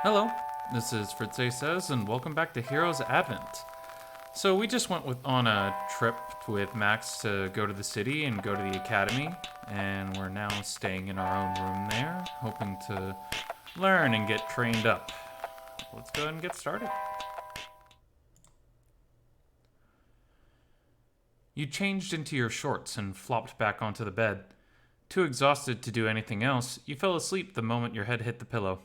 Hello, this is Fritz-Ay Says, and welcome back to Heroes Advent. So we just went on a trip with Max to go to the city and go to the academy, and we're now staying in our own room there, hoping to learn and get trained up. Let's go ahead and get started. You changed into your shorts and flopped back onto the bed. Too exhausted to do anything else, you fell asleep the moment your head hit the pillow.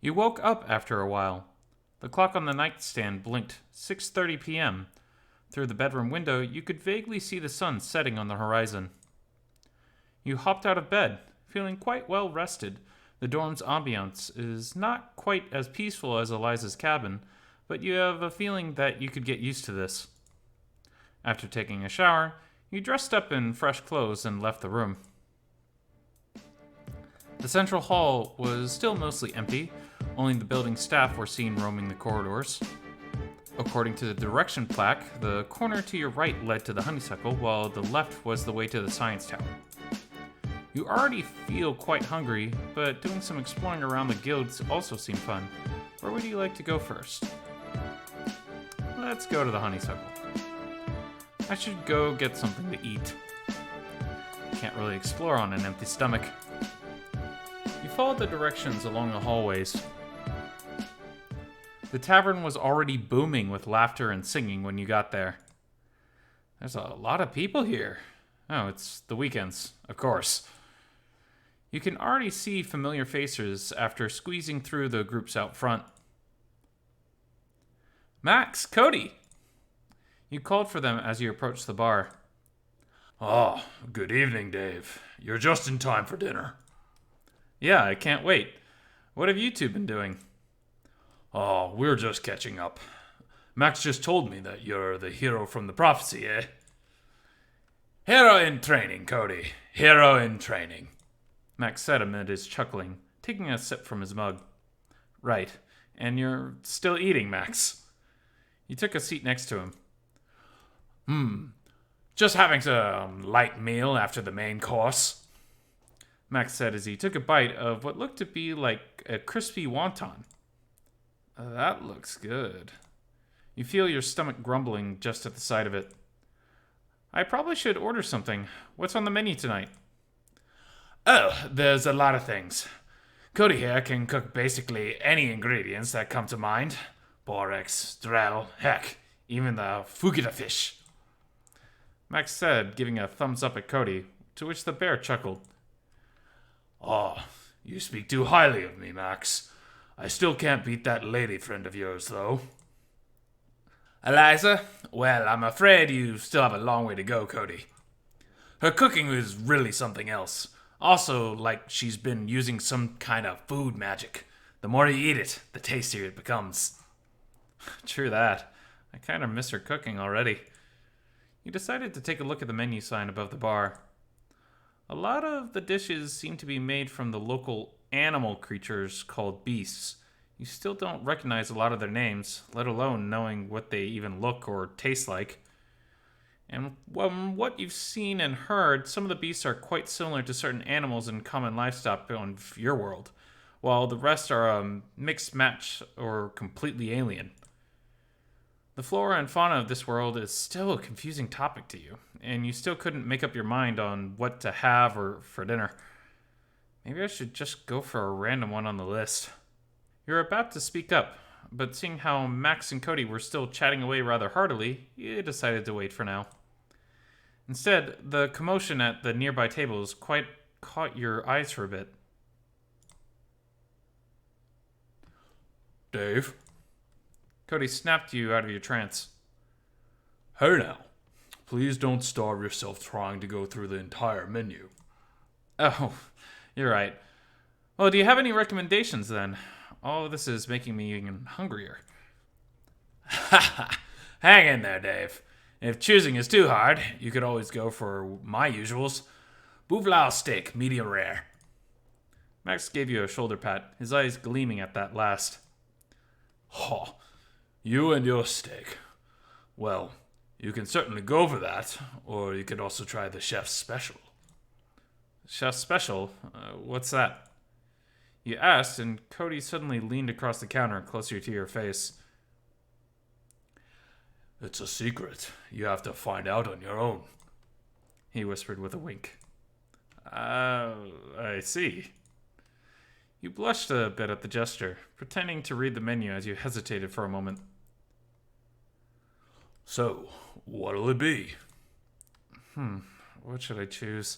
You woke up after a while. The clock on the nightstand blinked 6:30 p.m. Through the bedroom window, you could vaguely see the sun setting on the horizon. You hopped out of bed, feeling quite well rested. The dorm's ambiance is not quite as peaceful as Eliza's cabin, but you have a feeling that you could get used to this. After taking a shower, you dressed up in fresh clothes and left the room. The central hall was still mostly empty. Only the building staff were seen roaming the corridors. According to the direction plaque, the corner to your right led to the honeysuckle, while the left was the way to the science tower. You already feel quite hungry, but doing some exploring around the guilds also seemed fun. Where would you like to go first? Let's go to the honeysuckle. I should go get something to eat. Can't really explore on an empty stomach. You followed the directions along the hallways. The tavern was already booming with laughter and singing when you got there. There's a lot of people here. Oh, it's the weekends, of course. You can already see familiar faces after squeezing through the groups out front. Max, Cody! You called for them as you approached the bar. Oh, good evening, Dave. You're just in time for dinner. Yeah, I can't wait. What have you two been doing? Oh, we're just catching up. Max just told me that you're the hero from the prophecy, eh? Hero in training, Cody. Hero in training. Max said amid his chuckling, taking a sip from his mug. Right, and you're still eating, Max. You took a seat next to him. Just having some light meal after the main course. Max said as he took a bite of what looked to be like a crispy wonton. That looks good. You feel your stomach grumbling just at the sight of it. I probably should order something. What's on the menu tonight? Oh, there's a lot of things. Cody here can cook basically any ingredients that come to mind. Borax, drell, heck, even the fugita fish. Max said, giving a thumbs up at Cody, to which the bear chuckled. Oh, you speak too highly of me, Max. I still can't beat that lady friend of yours, though. Eliza? Well, I'm afraid you still have a long way to go, Cody. Her cooking is really something else. Also, like she's been using some kind of food magic. The more you eat it, the tastier it becomes. True that. I kind of miss her cooking already. You decided to take a look at the menu sign above the bar. A lot of the dishes seem to be made from the local animal creatures called beasts. You still don't recognize a lot of their names, let alone knowing what they even look or taste like. And from what you've seen and heard, some of the beasts are quite similar to certain animals in common livestock on your world, while the rest are a mixed match or completely alien. The flora and fauna of this world is still a confusing topic to you, and you still couldn't make up your mind on what to have or for dinner. Maybe I should just go for a random one on the list. You're about to speak up, but seeing how Max and Cody were still chatting away rather heartily, you decided to wait for now. Instead, the commotion at the nearby tables quite caught your eyes for a bit. Dave? Cody snapped you out of your trance. Hey now. Please don't starve yourself trying to go through the entire menu. Oh, you're right. Well, do you have any recommendations then? All of this is making me even hungrier. Hang in there, Dave. If choosing is too hard, you could always go for my usuals. Bouvlau steak, medium rare. Max gave you a shoulder pat, his eyes gleaming at that last. Oh, you and your steak. Well, you can certainly go for that, or you could also try the chef's special. Chef special? What's that? You asked, and Cody suddenly leaned across the counter closer to your face. It's a secret. You have to find out on your own, He whispered with a wink. I see. You blushed a bit at the gesture, pretending to read the menu as you hesitated for a moment. So, what'll it be? What should I choose?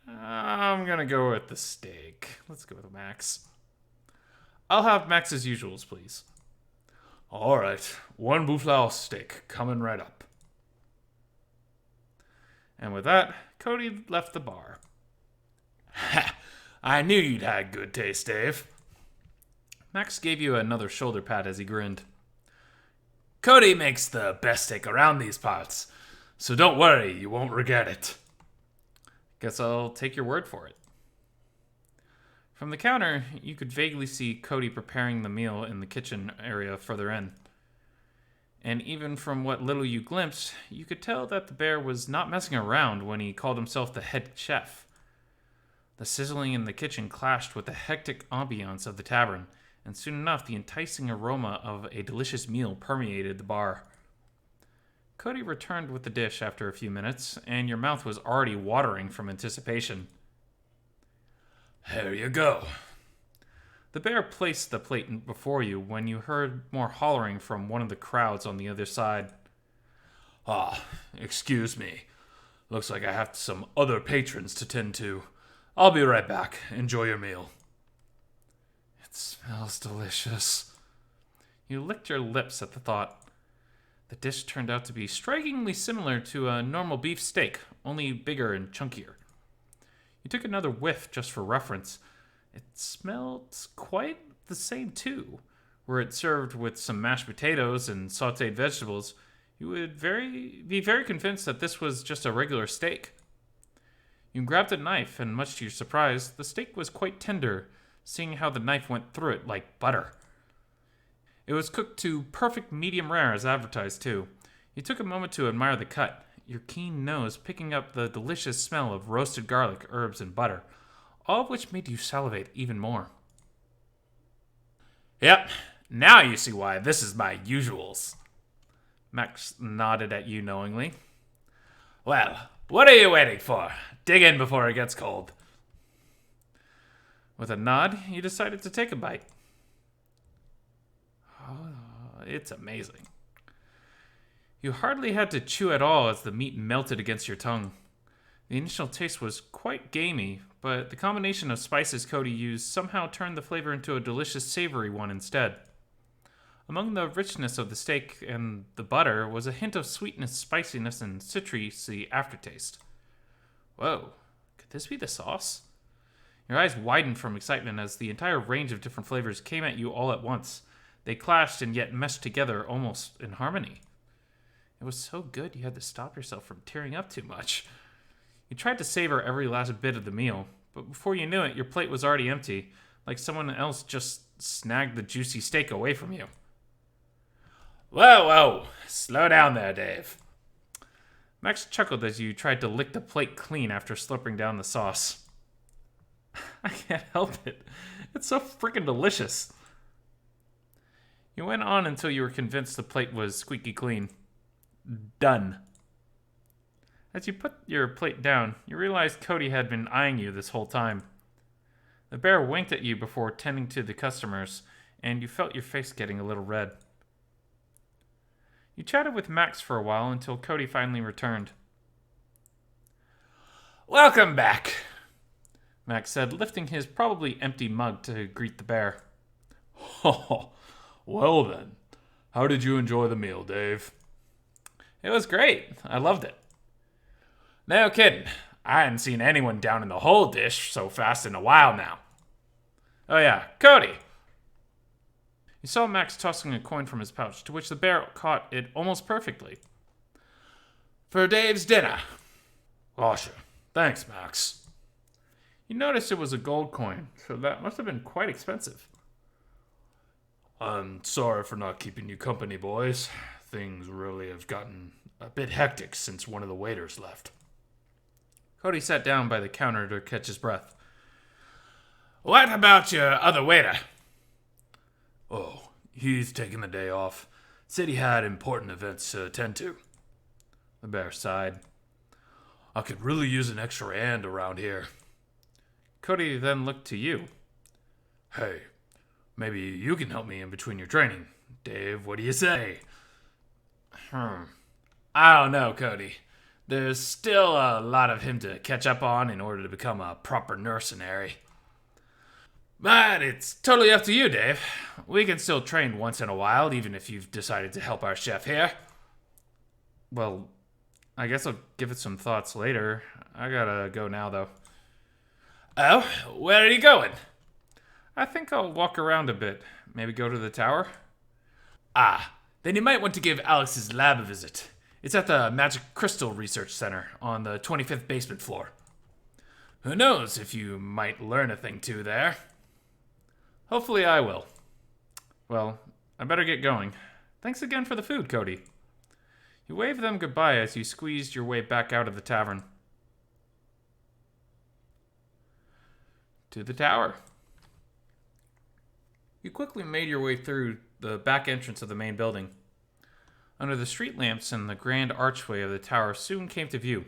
I'm gonna go with the steak. Let's go with Max. I'll have Max's usuals, please. Alright, 1 buffalo steak, coming right up. And with that, Cody left the bar. Ha! I knew you'd had good taste, Dave. Max gave you another shoulder pat as he grinned. Cody makes the best steak around these parts, so don't worry, you won't regret it. Guess I'll take your word for it. From the counter, you could vaguely see Cody preparing the meal in the kitchen area further in. And even from what little you glimpsed, you could tell that the bear was not messing around when he called himself the head chef. The sizzling in the kitchen clashed with the hectic ambiance of the tavern, and soon enough the enticing aroma of a delicious meal permeated the bar. Cody returned with the dish after a few minutes, and your mouth was already watering from anticipation. Here you go. The bear placed the plate before you when you heard more hollering from one of the crowds on the other side. Excuse me. Looks like I have some other patrons to tend to. I'll be right back. Enjoy your meal. It smells delicious. You licked your lips at the thought. The dish turned out to be strikingly similar to a normal beef steak, only bigger and chunkier. You took another whiff just for reference. It smelled quite the same too. Were it served with some mashed potatoes and sautéed vegetables, you would be very convinced that this was just a regular steak. You grabbed a knife, and much to your surprise, the steak was quite tender, seeing how the knife went through it like butter. It was cooked to perfect medium rare as advertised too. You took a moment to admire the cut, your keen nose picking up the delicious smell of roasted garlic, herbs, and butter, all of which made you salivate even more. Yep, now you see why this is my usuals. Max nodded at you knowingly. Well, what are you waiting for? Dig in before it gets cold. With a nod, you decided to take a bite. Oh, it's amazing. You hardly had to chew at all as the meat melted against your tongue. The initial taste was quite gamey, but the combination of spices Cody used somehow turned the flavor into a delicious savory one instead. Among the richness of the steak and the butter was a hint of sweetness, spiciness, and citrusy aftertaste. Whoa, could this be the sauce? Your eyes widened from excitement as the entire range of different flavors came at you all at once. They clashed and yet meshed together almost in harmony. It was so good you had to stop yourself from tearing up too much. You tried to savor every last bit of the meal, but before you knew it, your plate was already empty, like someone else just snagged the juicy steak away from you. Whoa, slow down there, Dave. Max chuckled as you tried to lick the plate clean after slurping down the sauce. I can't help it. It's so freaking delicious. You went on until you were convinced the plate was squeaky clean. Done. As you put your plate down, you realized Cody had been eyeing you this whole time. The bear winked at you before tending to the customers, and you felt your face getting a little red. You chatted with Max for a while until Cody finally returned. Welcome back, Max said, lifting his probably empty mug to greet the bear. Oh, well then. How did you enjoy the meal, Dave? It was great. I loved it. No kidding. I hadn't seen anyone down in the whole dish so fast in a while now. Oh yeah, Cody! You saw Max tossing a coin from his pouch, to which the bear caught it almost perfectly. For Dave's dinner. Oh, sure. Thanks, Max. You noticed it was a gold coin, so that must have been quite expensive. I'm sorry for not keeping you company, boys. things really have gotten a bit hectic since one of the waiters left. Cody sat down by the counter to catch his breath. What about your other waiter? Oh, he's taking the day off. Said he had important events to attend to. The bear sighed. I could really use an extra hand around here. Cody then looked to you. Hey, maybe you can help me in between your training. Dave, what do you say? I don't know, Cody. There's still a lot of him to catch up on in order to become a proper mercenary. But it's totally up to you, Dave. We can still train once in a while, even if you've decided to help our chef here. Well, I guess I'll give it some thoughts later. I gotta go now, though. Oh, where are you going? I think I'll walk around a bit. Maybe go to the tower? Then you might want to give Alex's lab a visit. It's at the Magic Crystal Research Center on the 25th basement floor. Who knows if you might learn a thing too there. Hopefully I will. Well, I better get going. Thanks again for the food, Cody. You waved them goodbye as you squeezed your way back out of the tavern. To the tower. You quickly made your way through the back entrance of the main building. Under the street lamps and the grand archway of the tower soon came to view.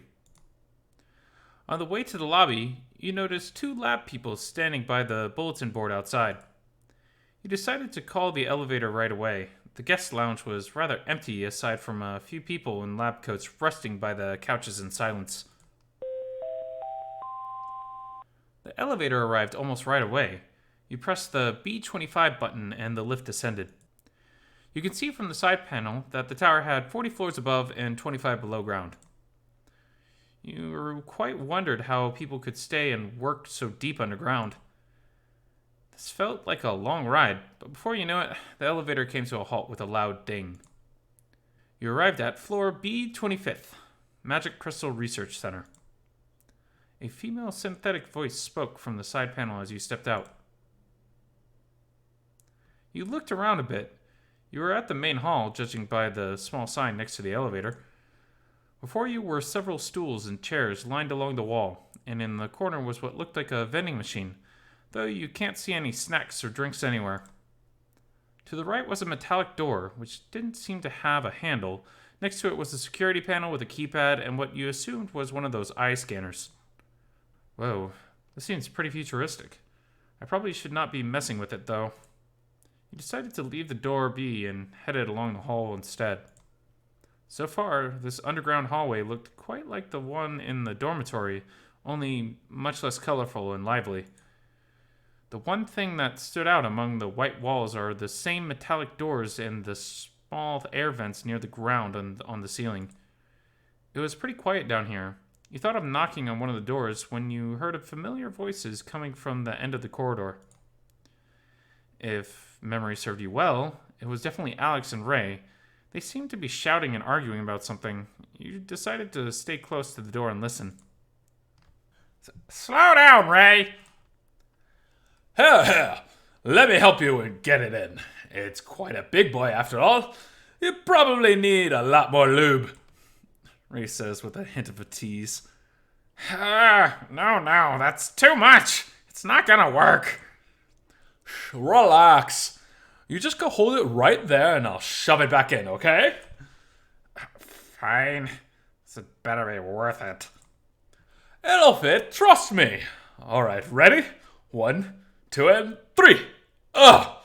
On the way to the lobby, you noticed 2 lab people standing by the bulletin board outside. You decided to call the elevator right away. The guest lounge was rather empty aside from a few people in lab coats resting by the couches in silence. The elevator arrived almost right away. You pressed the B25 button and the lift descended. You can see from the side panel that the tower had 40 floors above and 25 below ground. You quite wondered how people could stay and work so deep underground. This felt like a long ride, but before you know it, the elevator came to a halt with a loud ding. You arrived at floor B25th, Magic Crystal Research Center. A female synthetic voice spoke from the side panel as you stepped out. You looked around a bit. You were at the main hall, judging by the small sign next to the elevator. Before you were several stools and chairs lined along the wall, and in the corner was what looked like a vending machine, though you can't see any snacks or drinks anywhere. To the right was a metallic door, which didn't seem to have a handle. Next to it was a security panel with a keypad and what you assumed was one of those eye scanners. Whoa, this seems pretty futuristic. I probably should not be messing with it, though. You decided to leave the door be and headed along the hall instead. So far, this underground hallway looked quite like the one in the dormitory, only much less colorful and lively. The one thing that stood out among the white walls are the same metallic doors and the small air vents near the ground on the ceiling. It was pretty quiet down here. You thought of knocking on one of the doors when you heard familiar voices coming from the end of the corridor. If memory served you well, it was definitely Alex and Ray. They seemed to be shouting and arguing about something. You decided to stay close to the door and listen. Slow down, Ray! Here, let me help you and get it in. It's quite a big boy after all. You probably need a lot more lube. Ray says with a hint of a tease. No, that's too much. It's not gonna work. Relax. You just go hold it right there and I'll shove it back in, okay? Fine. This better be worth it. It'll fit, trust me. Alright, ready? 1, 2, and 3. Ugh!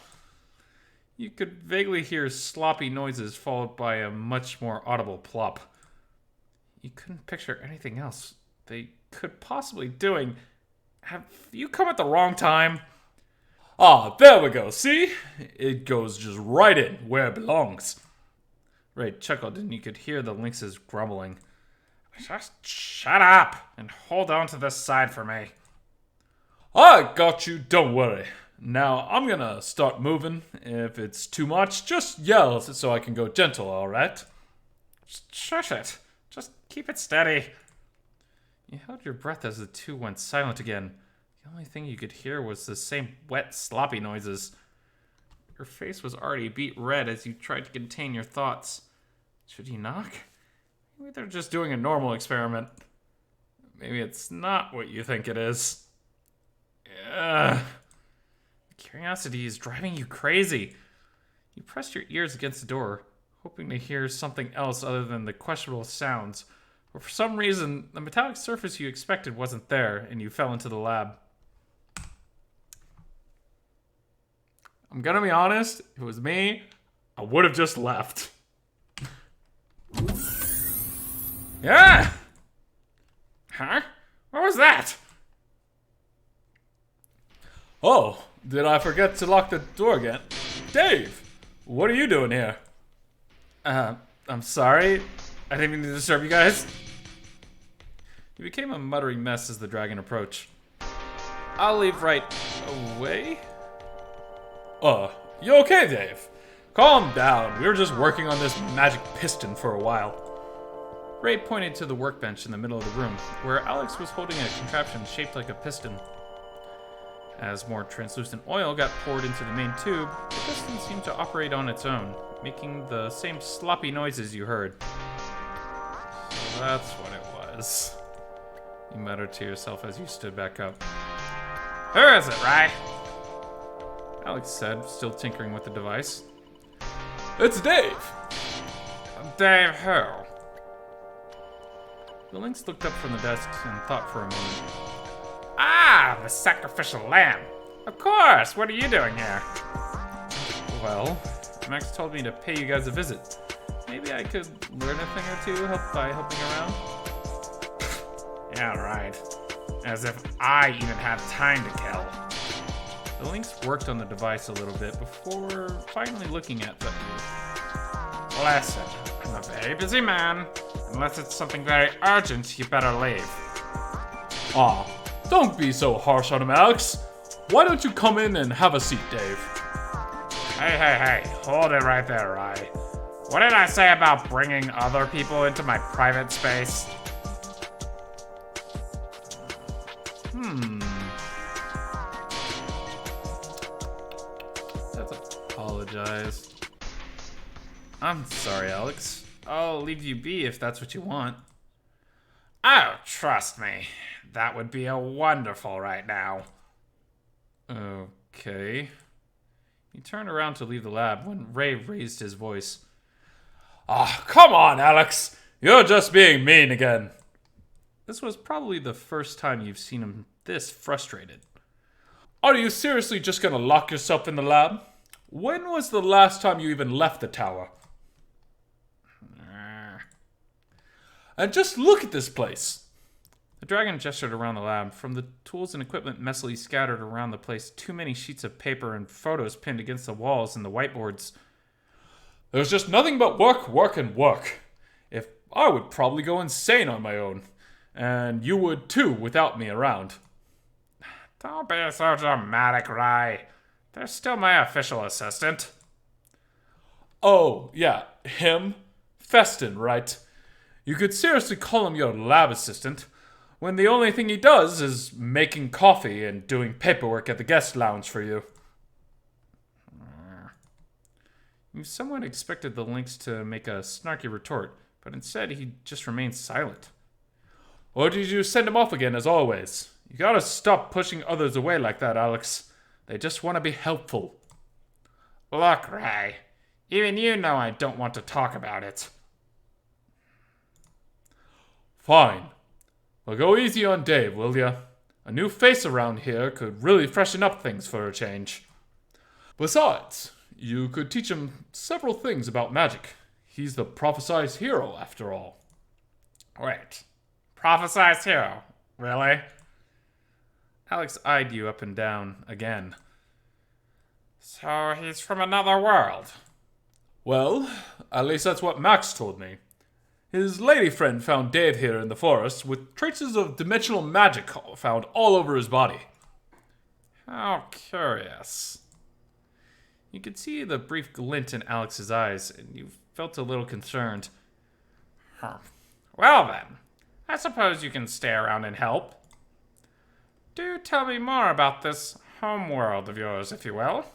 You could vaguely hear sloppy noises followed by a much more audible plop. You couldn't picture anything else they could possibly doing. Have you come at the wrong time? There we go, see? It goes just right in where it belongs. Ray chuckled and you could hear the lynxes grumbling. Just shut up and hold on to this side for me. I got you, don't worry. Now I'm gonna start moving. If it's too much, just yell so I can go gentle, alright? Shush it. Just keep it steady. You held your breath as the two went silent again. The only thing you could hear was the same wet, sloppy noises. Your face was already beet red as you tried to contain your thoughts. Should you knock? Maybe they're just doing a normal experiment. Maybe it's not what you think it is. Curiosity is driving you crazy. You pressed your ears against the door, hoping to hear something else other than the questionable sounds. But for some reason, the metallic surface you expected wasn't there, and you fell into the lab. I'm gonna be honest, if it was me, I would have just left. Yeah! Huh? What was that? Oh, did I forget to lock the door again? Dave, what are you doing here? I'm sorry. I didn't mean to disturb you guys. You became a muttering mess as the dragon approached. I'll leave right away. You okay, Dave? Calm down. We were just working on this magic piston for a while. Ray pointed to the workbench in the middle of the room, where Alex was holding a contraption shaped like a piston. As more translucent oil got poured into the main tube, the piston seemed to operate on its own, making the same sloppy noises you heard. So that's what it was. You muttered to yourself as you stood back up. Who is it, Ray? Alex said, still tinkering with the device. It's Dave. Dave who? The Lynx looked up from the desk and thought for a moment. Ah, the sacrificial lamb. Of course, what are you doing here? Well, Max told me to pay you guys a visit. Maybe I could learn a thing or two by helping around? Yeah, right. As if I even had time to kill. The Lynx worked on the device a little bit before finally looking at you. Listen, I'm a very busy man. Unless it's something very urgent, you better leave. Aw, don't be so harsh on him, Alex. Why don't you come in and have a seat, Dave? Hey, hold it right there, Ray. What did I say about bringing other people into my private space? Let's apologize. I'm sorry, Alex. I'll leave you be if that's what you want. Oh, trust me. That would be a wonderful right now. Okay. He turned around to leave the lab when Ray raised his voice. Ah, come on, Alex. You're just being mean again. This was probably the first time you've seen him this frustrated. Are you seriously just gonna lock yourself in the lab? When was the last time you even left the tower? And just look at this place. The dragon gestured around the lab. From the tools and equipment messily scattered around the place, too many sheets of paper and photos pinned against the walls and the whiteboards. There's just nothing but work, work, and work. If I would probably go insane on my own. And you would too without me around. Don't be so dramatic, Ray. They're still my official assistant. Oh, yeah, him? Festin, right? You could seriously call him your lab assistant, when the only thing he does is making coffee and doing paperwork at the guest lounge for you. You somewhat expected the Lynx to make a snarky retort, but instead he just remained silent. Or did you send him off again as always? You gotta stop pushing others away like that, Alex. They just want to be helpful. Look, Ray. Even you know I don't want to talk about it. Fine. Well, go easy on Dave, will ya? A new face around here could really freshen up things for a change. Besides, you could teach him several things about magic. He's the prophesized hero, after all. Wait. Prophesized hero? Really? Alex eyed you up and down again. So he's from another world? Well, at least that's what Max told me. His lady friend found Dave here in the forest with traces of dimensional magic found all over his body. How curious. You could see the brief glint in Alex's eyes, and you felt a little concerned. Well then, I suppose you can stay around and help. Do tell me more about this home world of yours, if you will.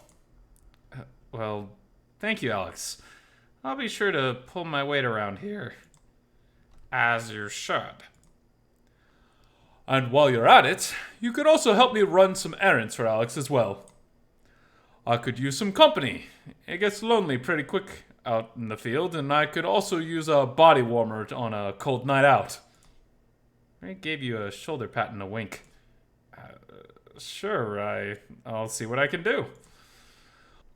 Well, thank you, Alex. I'll be sure to pull my weight around here. As you should. And while you're at it, you could also help me run some errands for Alex as well. I could use some company. It gets lonely pretty quick out in the field, and I could also use a body warmer on a cold night out. Ray gave you a shoulder pat and a wink. Sure, I'll see what I can do.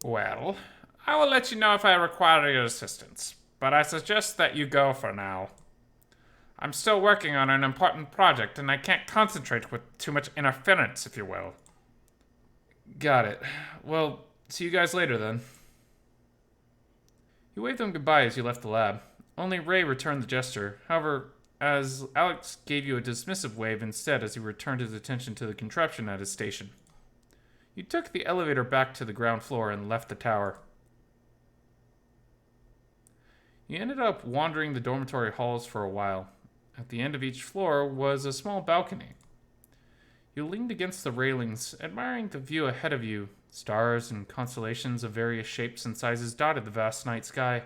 Well, I will let you know if I require your assistance, but I suggest that you go for now. I'm still working on an important project, and I can't concentrate with too much interference, if you will. Got it. Well, see you guys later then. You waved them goodbye as you left the lab. Only Ray returned the gesture. However, as Alex gave you a dismissive wave instead as he returned his attention to the contraption at his station. You took the elevator back to the ground floor and left the tower. You ended up wandering the dormitory halls for a while. At the end of each floor was a small balcony. You leaned against the railings, admiring the view ahead of you. Stars and constellations of various shapes and sizes dotted the vast night sky.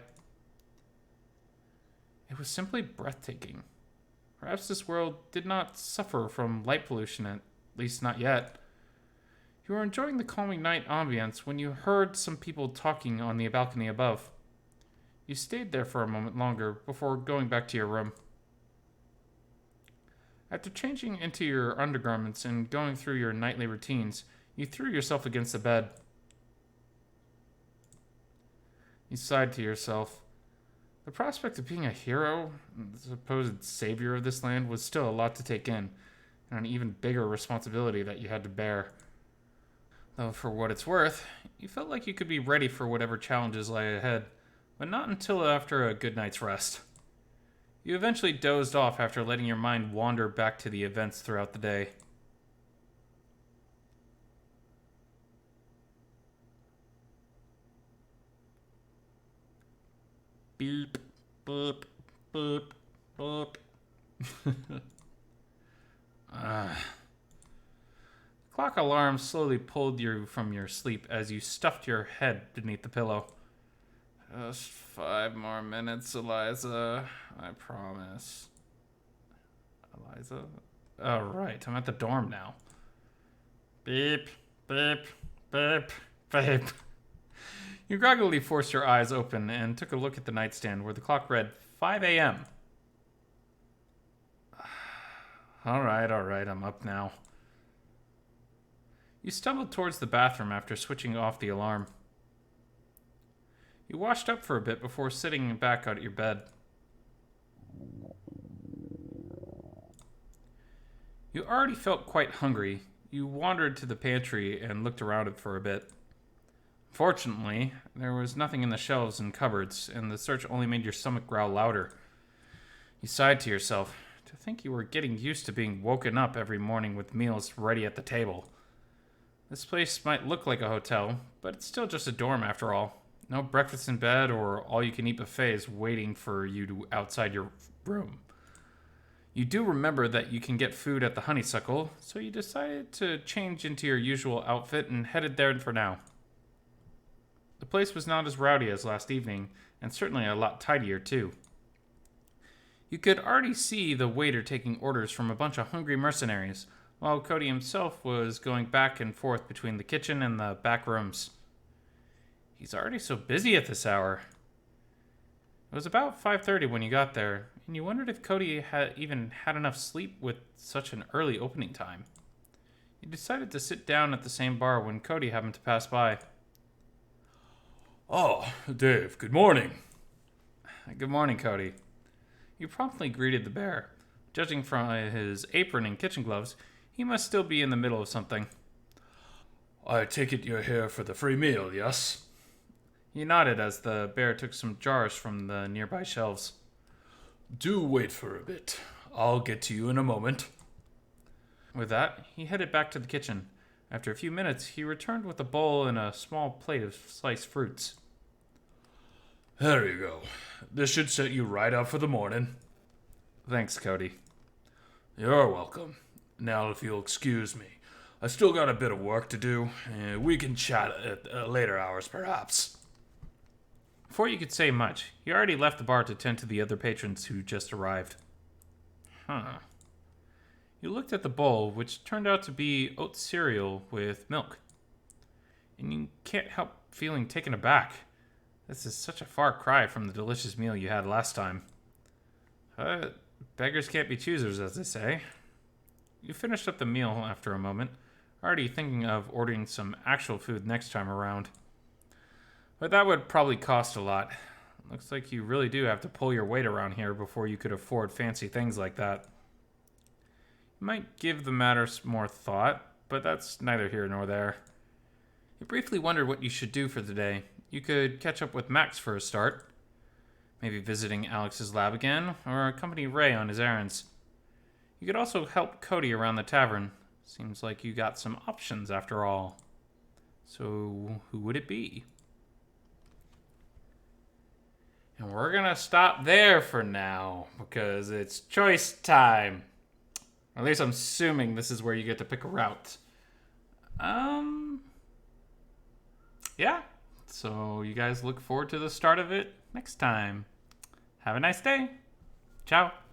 It was simply breathtaking. Perhaps this world did not suffer from light pollution, at least not yet. You were enjoying the calming night ambience when you heard some people talking on the balcony above. You stayed there for a moment longer before going back to your room. After changing into your undergarments and going through your nightly routines, you threw yourself against the bed. You sighed to yourself. The prospect of being a hero, the supposed savior of this land, was still a lot to take in, and an even bigger responsibility that you had to bear. Though for what it's worth, you felt like you could be ready for whatever challenges lay ahead, but not until after a good night's rest. You eventually dozed off after letting your mind wander back to the events throughout the day. Beep, boop, boop, boop. Clock alarm slowly pulled you from your sleep as you stuffed your head beneath the pillow. Just 5 more minutes, Eliza. I promise. Eliza? Oh, right. I'm at the dorm now. Beep, beep, beep, beep. You groggily forced your eyes open and took a look at the nightstand where the clock read 5 a.m. All right, I'm up now. You stumbled towards the bathroom after switching off the alarm. You washed up for a bit before sitting back out at your bed. You already felt quite hungry. You wandered to the pantry and looked around it for a bit. Fortunately, there was nothing in the shelves and cupboards, and the search only made your stomach growl louder. You sighed to yourself. To think you were getting used to being woken up every morning with meals ready at the table. This place might look like a hotel, but it's still just a dorm after all. No breakfast in bed or all-you-can-eat buffets waiting for you outside your room. You do remember that you can get food at the Honeysuckle, so you decided to change into your usual outfit and headed there for now. The place was not as rowdy as last evening, and certainly a lot tidier too. You could already see the waiter taking orders from a bunch of hungry mercenaries, while Cody himself was going back and forth between the kitchen and the back rooms. He's already so busy at this hour. It was about 5:30 when you got there, and you wondered if Cody had even had enough sleep with such an early opening time. You decided to sit down at the same bar when Cody happened to pass by. Oh, Dave, good morning. Good morning, Cody. You promptly greeted the bear. Judging from his apron and kitchen gloves, he must still be in the middle of something. I take it you're here for the free meal, yes? He nodded as the bear took some jars from the nearby shelves. Do wait for a bit. I'll get to you in a moment. With that, he headed back to the kitchen. After a few minutes, he returned with a bowl and a small plate of sliced fruits. There you go. This should set you right up for the morning. Thanks, Cody. You're welcome. Now, if you'll excuse me, I still got a bit of work to do. We can chat at later hours, perhaps. Before you could say much, he already left the bar to tend to the other patrons who just arrived. Huh. You looked at the bowl, which turned out to be oat cereal with milk. And you can't help feeling taken aback. This is such a far cry from the delicious meal you had last time. But beggars can't be choosers, as they say. You finished up the meal after a moment, already thinking of ordering some actual food next time around. But that would probably cost a lot. Looks like you really do have to pull your weight around here before you could afford fancy things like that. You might give the matter more thought, but that's neither here nor there. You briefly wondered what you should do for the day. You could catch up with Max for a start. Maybe visiting Alex's lab again, or accompany Ray on his errands. You could also help Cody around the tavern. Seems like you got some options after all. So, who would it be? And we're gonna stop there for now, because it's choice time. Or at least I'm assuming this is where you get to pick a route. Yeah. So you guys look forward to the start of it next time. Have a nice day. Ciao.